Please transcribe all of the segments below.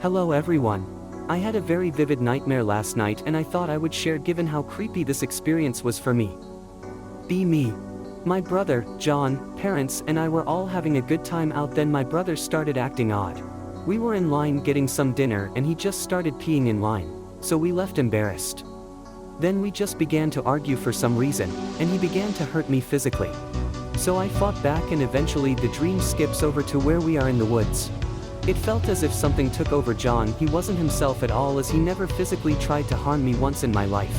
Hello everyone. I had a very vivid nightmare last night and I thought I would share given how creepy this experience was for me. Be me. My brother, John, parents and I were all having a good time out, then my brother started acting odd. We were in line getting some dinner and he just started peeing in line, so we left embarrassed. Then we just began to argue for some reason, and he began to hurt me physically. So I fought back and eventually the dream skips over to where we are in the woods. It felt as if something took over John. He wasn't himself at all as he never physically tried to harm me once in my life.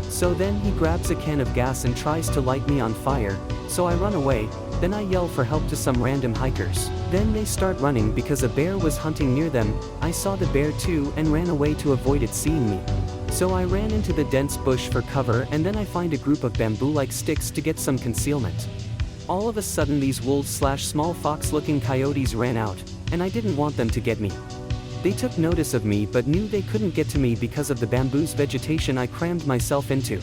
So then he grabs a can of gas and tries to light me on fire, so I run away, then I yell for help to some random hikers. Then they start running because a bear was hunting near them. I saw the bear too and ran away to avoid it seeing me. So I ran into the dense bush for cover and then I find a group of bamboo-like sticks to get some concealment. All of a sudden these wolves/small fox-looking coyotes ran out, and I didn't want them to get me. They took notice of me but knew they couldn't get to me because of the bamboo's vegetation I crammed myself into.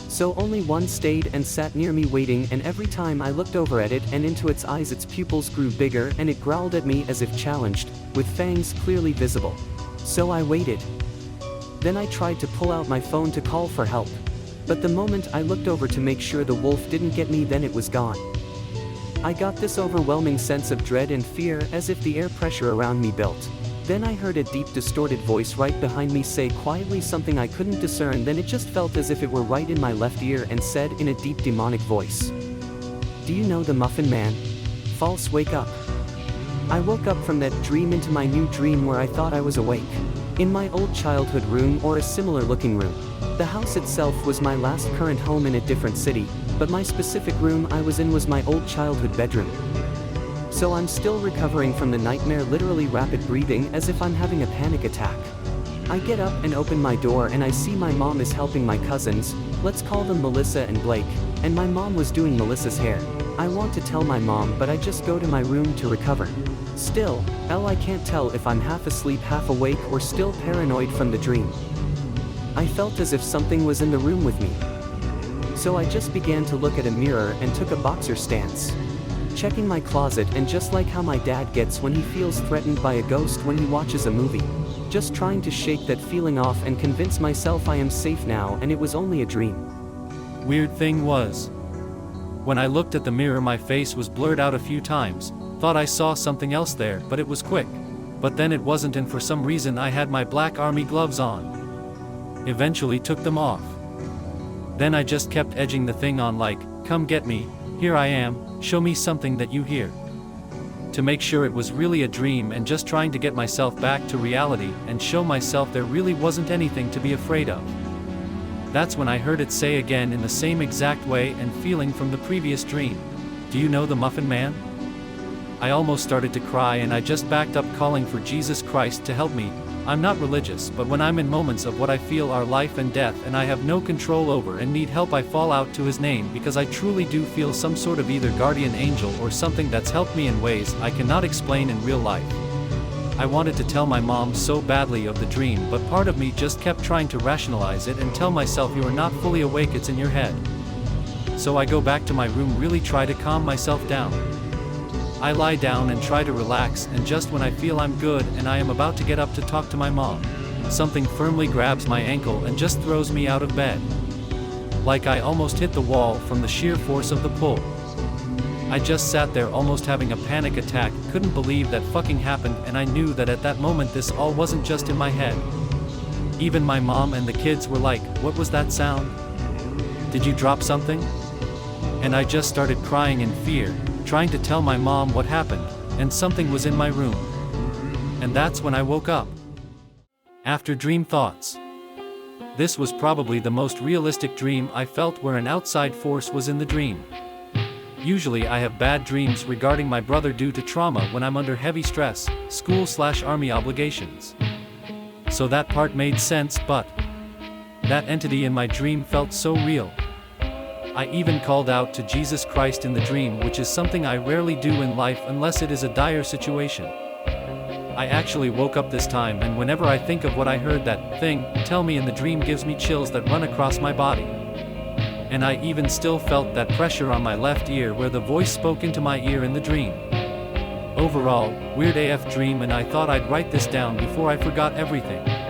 So only one stayed and sat near me waiting, and every time I looked over at it and into its eyes its pupils grew bigger and it growled at me as if challenged, with fangs clearly visible. So I waited. Then I tried to pull out my phone to call for help. But the moment I looked over to make sure the wolf didn't get me, then it was gone. I got this overwhelming sense of dread and fear as if the air pressure around me built. Then I heard a deep distorted voice right behind me say quietly something I couldn't discern, then it just felt as if it were right in my left ear and said in a deep demonic voice, "Do you know the Muffin Man? False, wake up." I woke up from that dream into my new dream where I thought I was awake. In my old childhood room or a similar looking room. The house itself was my last current home in a different city, but my specific room I was in was my old childhood bedroom. So I'm still recovering from the nightmare, literally rapid breathing as if I'm having a panic attack. I get up and open my door and I see my mom is helping my cousins, let's call them Melissa and Blake, and my mom was doing Melissa's hair. I want to tell my mom but I just go to my room to recover. Still, I can't tell if I'm half asleep, half awake, or still paranoid from the dream. I felt as if something was in the room with me. So I just began to look at a mirror and took a boxer stance. Checking my closet, and just like how my dad gets when he feels threatened by a ghost when he watches a movie. Just trying to shake that feeling off and convince myself I am safe now and it was only a dream. Weird thing was, when I looked at the mirror my face was blurred out a few times. Thought I saw something else there, but it was quick. But then it wasn't, and for some reason I had my black army gloves on. Eventually took them off. Then I just kept edging the thing on like, come get me, here I am, show me something that you hear. To make sure it was really a dream and just trying to get myself back to reality and show myself there really wasn't anything to be afraid of. That's when I heard it say again in the same exact way and feeling from the previous dream, "Do you know the Muffin Man?" I almost started to cry and I just backed up calling for Jesus Christ to help me. I'm not religious, but when I'm in moments of what I feel are life and death and I have no control over and need help, I fall out to his name because I truly do feel some sort of either guardian angel or something that's helped me in ways I cannot explain in real life. I wanted to tell my mom so badly of the dream, but part of me just kept trying to rationalize it and tell myself you are not fully awake, it's in your head. So I go back to my room, really try to calm myself down. I lie down and try to relax, and just when I feel I'm good and I am about to get up to talk to my mom, something firmly grabs my ankle and just throws me out of bed. Like I almost hit the wall from the sheer force of the pull. I just sat there almost having a panic attack, couldn't believe that fucking happened, and I knew that at that moment this all wasn't just in my head. Even my mom and the kids were like, "What was that sound? Did you drop something?" And I just started crying in fear, trying to tell my mom what happened, and something was in my room. And that's when I woke up. After dream thoughts. This was probably the most realistic dream I felt, where an outside force was in the dream. Usually I have bad dreams regarding my brother due to trauma when I'm under heavy stress, school/army obligations. So that part made sense, but that entity in my dream felt so real. I even called out to Jesus Christ in the dream, which is something I rarely do in life unless it is a dire situation. I actually woke up this time, and whenever I think of what I heard that thing tell me in the dream gives me chills that run across my body. And I even still felt that pressure on my left ear where the voice spoke into my ear in the dream. overall, weird AF dream, and I thought I'd write this down before I forgot everything.